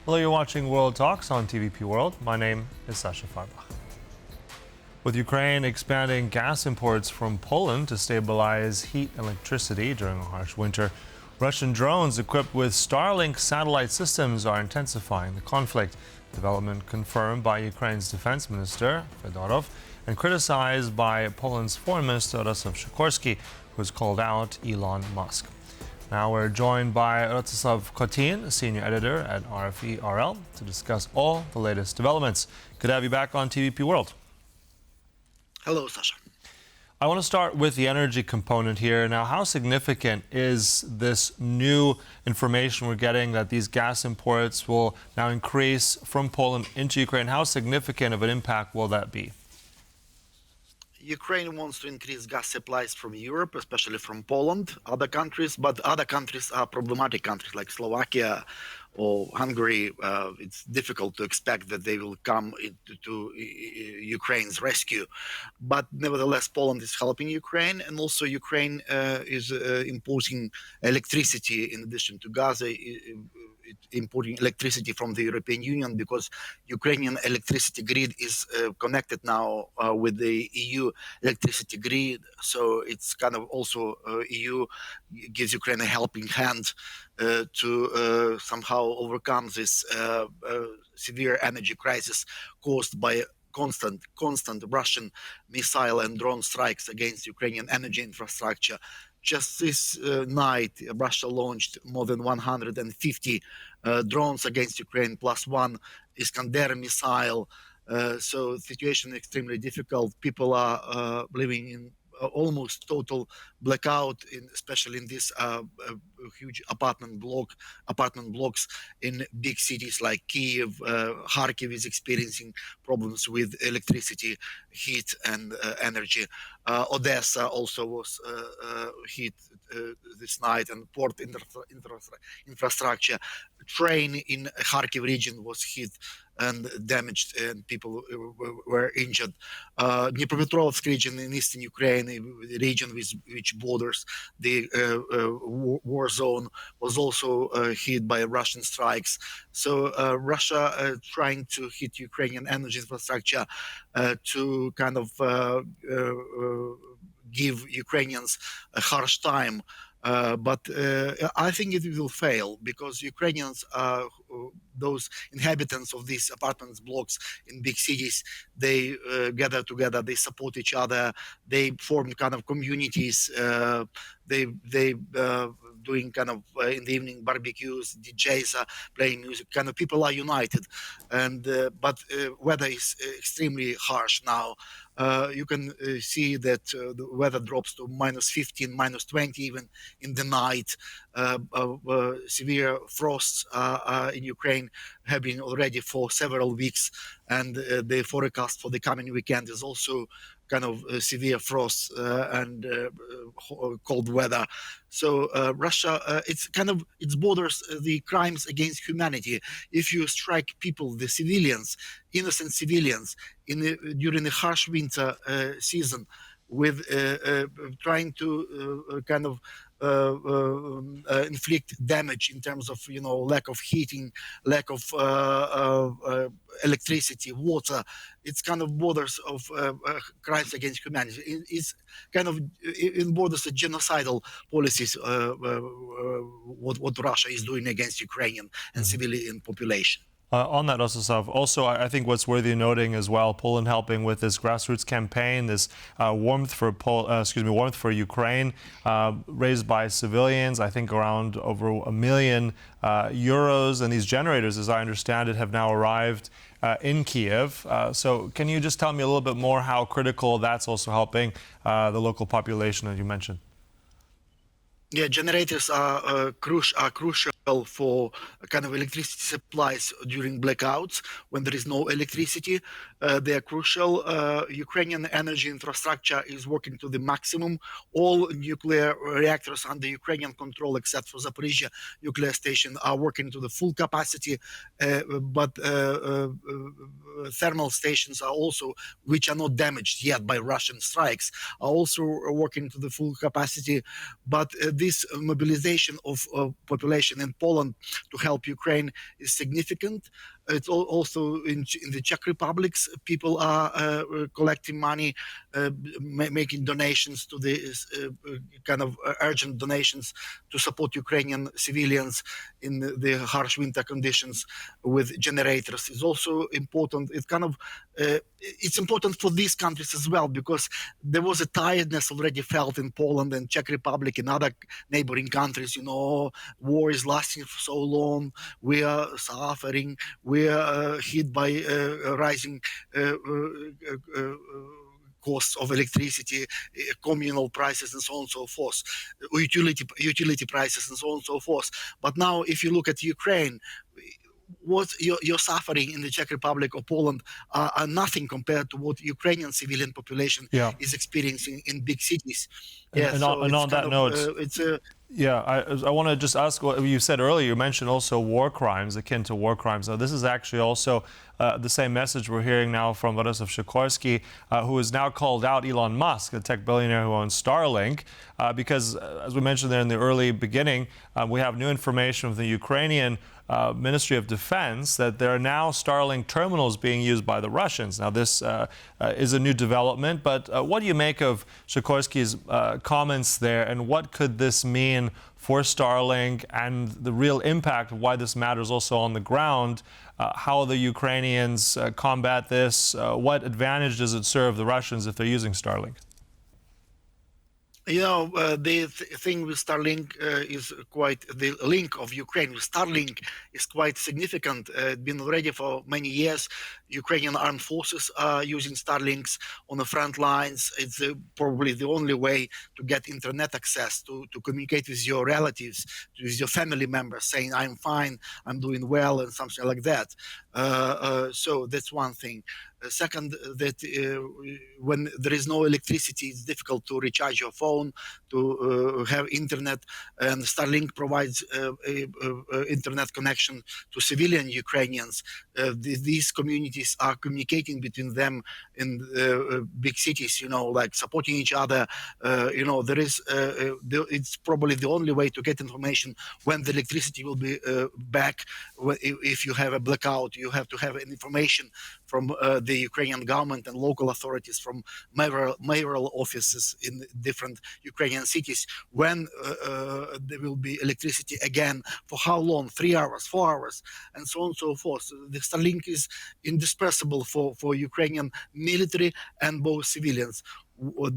Hello, you're watching World Talks on TVP World. My name is Sasha Farbach. With Ukraine expanding gas imports from Poland to stabilize heat and electricity during a harsh winter, Russian drones equipped with Starlink satellite systems are intensifying the conflict. Development confirmed by Ukraine's defense minister, Fedorov, and criticized by Poland's foreign minister, Radosław Sikorski, who has called out Elon Musk. Now we're joined by Rostyslav Khotin, senior editor at RFE/RL, to discuss all the latest developments. Good to have you back on TVP World. Hello, Sasha. I want to start with the energy component here. Now, how significant is this new information we're getting that these gas imports will now increase from Poland into Ukraine? How significant of an impact will that be? Ukraine wants to increase gas supplies from Europe, especially from Poland, other countries, but other countries are problematic countries like Slovakia or Hungary. It's difficult to expect that they will come to Ukraine's rescue. But nevertheless, Poland is helping Ukraine, and also Ukraine is importing electricity in addition to gas. Importing electricity from the European Union because Ukrainian electricity grid is connected now with the EU electricity grid. So it's kind of also EU gives Ukraine a helping hand to somehow overcome this severe energy crisis caused by constant Russian missile and drone strikes against Ukrainian energy infrastructure. Just this night, Russia launched more than 150 drones against Ukraine, plus one Iskander missile. So the situation is extremely difficult. People are living in almost total blackout, especially in this huge apartment blocks in big cities like Kiev. Kharkiv is experiencing problems with electricity, heat, and energy. Odessa also was hit this night, and port infrastructure. Train in Kharkiv region was hit and damaged, and people were injured. Dnipropetrovsk region in eastern Ukraine, the region with which borders the war zone, was also hit by Russian strikes. So Russia trying to hit Ukrainian energy infrastructure to kind of give Ukrainians a harsh time. But I think it will fail because Ukrainians, those inhabitants of these apartment blocks in big cities, they gather together, they support each other, they form kind of communities, they doing kind of in the evening barbecues, DJs are playing music, kind of people are united. And but weather is extremely harsh now. You can see that the weather drops to -15, -20 even in the night. Severe frosts in Ukraine have been already for several weeks, and the forecast for the coming weekend is also kind of severe frosts and cold weather. So Russia, it borders the crimes against humanity. If you strike people, the civilians, innocent civilians, during the harsh winter season, with trying to kind of inflict damage in terms of lack of heating, lack of electricity, water. It's kind of borders of crimes against humanity. It's kind of in borders of genocidal policies. What Russia is doing against Ukrainian and civilian population. On that, Rostyslav, also I think what's worthy of noting as well, Poland helping with this grassroots campaign, this warmth for Ukraine, raised by civilians. I think around over €1 million, and these generators, as I understand it, have now arrived in Kiev. So can you just tell me a little bit more how critical that's also helping the local population, as you mentioned? Yeah, generators are crucial for kind of electricity supplies during blackouts when there is no electricity. They are crucial. Ukrainian energy infrastructure is working to the maximum. All nuclear reactors under Ukrainian control, except for Zaporizhia nuclear station, are working to the full capacity. But thermal stations are also, which are not damaged yet by Russian strikes, are also working to the full capacity. But this mobilization of population in and Poland to help Ukraine is significant. It's also in the Czech Republics, people are collecting money, making donations to the kind of urgent donations to support Ukrainian civilians in the harsh winter conditions with generators. Is also important. It's important for these countries as well, because there was a tiredness already felt in Poland and Czech Republic and other neighboring countries. War is lasting for so long. We are suffering. We are hit by rising costs of electricity, communal prices, and so on and so forth, utility prices, and so on and so forth. But now, if you look at Ukraine, what you're suffering in the Czech Republic or Poland are nothing compared to what Ukrainian civilian population is experiencing in big cities. And on that note, I want to just ask what you said earlier. You mentioned also war crimes, akin to war crimes. Now, this is actually also the same message we're hearing now from Radosław Sikorski, who has now called out Elon Musk, the tech billionaire who owns Starlink, because, as we mentioned there in the early beginning, we have new information from the Ukrainian Ministry of Defense that there are now Starlink terminals being used by the Russians. Now, this is a new development, but what do you make of Sikorski's comments there, and what could this mean for Starlink and the real impact of why this matters also on the ground? How the Ukrainians combat this? What advantage does it serve the Russians if they're using Starlink? The thing with Starlink is quite, the link of Ukraine with Starlink is quite significant. It's been already for many years. Ukrainian armed forces are using Starlinks on the front lines. It's probably the only way to get internet access, to communicate with your relatives, with your family members, saying, I'm fine, I'm doing well, and something like that. So that's one thing. Second, that when there is no electricity, it's difficult to recharge your phone, to have internet, and Starlink provides internet connection to civilian Ukrainians. These communities are communicating between them in big cities, like supporting each other. It's probably the only way to get information when the electricity will be back. If you have a blackout, you have to have information from the Ukrainian government and local authorities, from mayoral offices in different Ukrainian cities, when there will be electricity again, for how long, 3 hours, 4 hours, and so on and so forth. The Starlink is indispensable for Ukrainian military and both civilians.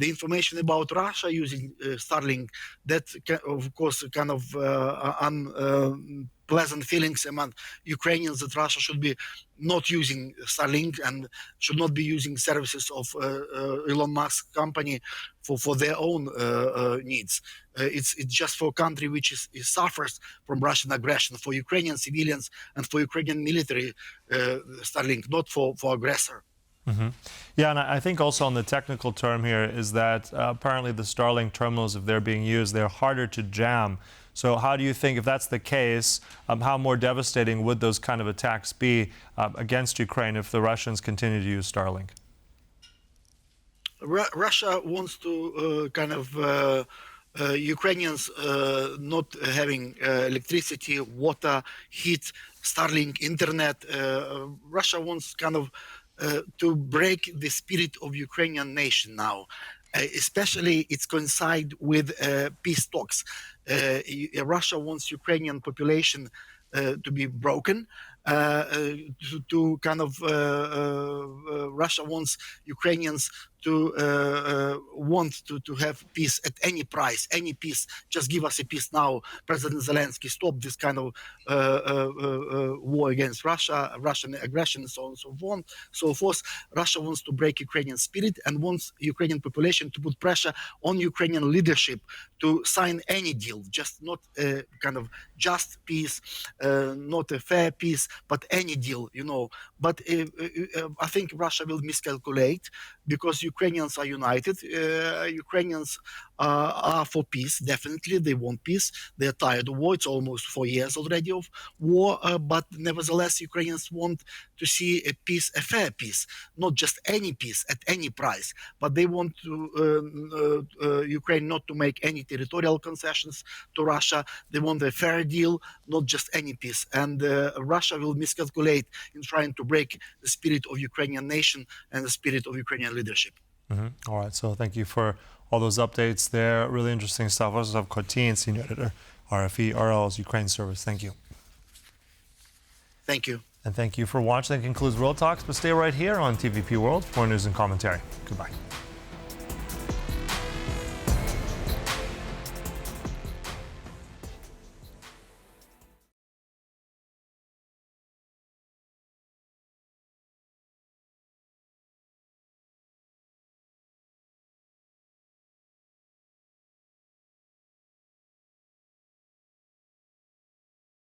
The information about Russia using Starlink, that of course kind of unpleasant feelings among Ukrainians, that Russia should be not using Starlink and should not be using services of Elon Musk company for their own needs. It's just for a country which suffers from Russian aggression, for Ukrainian civilians and for Ukrainian military, Starlink, not for aggressor. Mm-hmm. Yeah, and I think also on the technical term here is that apparently the Starlink terminals, if they're being used, they're harder to jam. So how do you think, if that's the case, how more devastating would those kind of attacks be against Ukraine if the Russians continue to use Starlink? Russia wants to Ukrainians not having electricity, water, heat, Starlink, internet. Russia wants to break the spirit of Ukrainian nation now. Especially it's coincide with peace talks. Russia wants Ukrainian population to be broken. Russia wants Ukrainians to want to have peace at any price, any peace. Just give us a peace now. President Zelensky, stop this kind of war against Russia, Russian aggression, and so on and so forth. Russia wants to break Ukrainian spirit and wants Ukrainian population to put pressure on Ukrainian leadership to sign any deal, just not a kind of just peace, not a fair peace, but any deal, But I think Russia will miscalculate because Ukrainians are united. Ukrainians are for peace, definitely. They want peace. They're tired of war. It's almost 4 years already of war, but nevertheless, Ukrainians want to see a peace, a fair peace, not just any peace at any price, but they want Ukraine not to make any territorial concessions to Russia. They want a fair deal, not just any peace. And Russia will miscalculate in trying to break the spirit of Ukrainian nation and the spirit of Ukrainian leadership. All right, so thank you for all those updates there. Really interesting stuff. Rostyslav Khotin, Senior Editor, RFE, RL's Ukraine Service. Thank you. Thank you. And thank you for watching. That concludes World Talks, but stay right here on TVP World for news and commentary. Goodbye.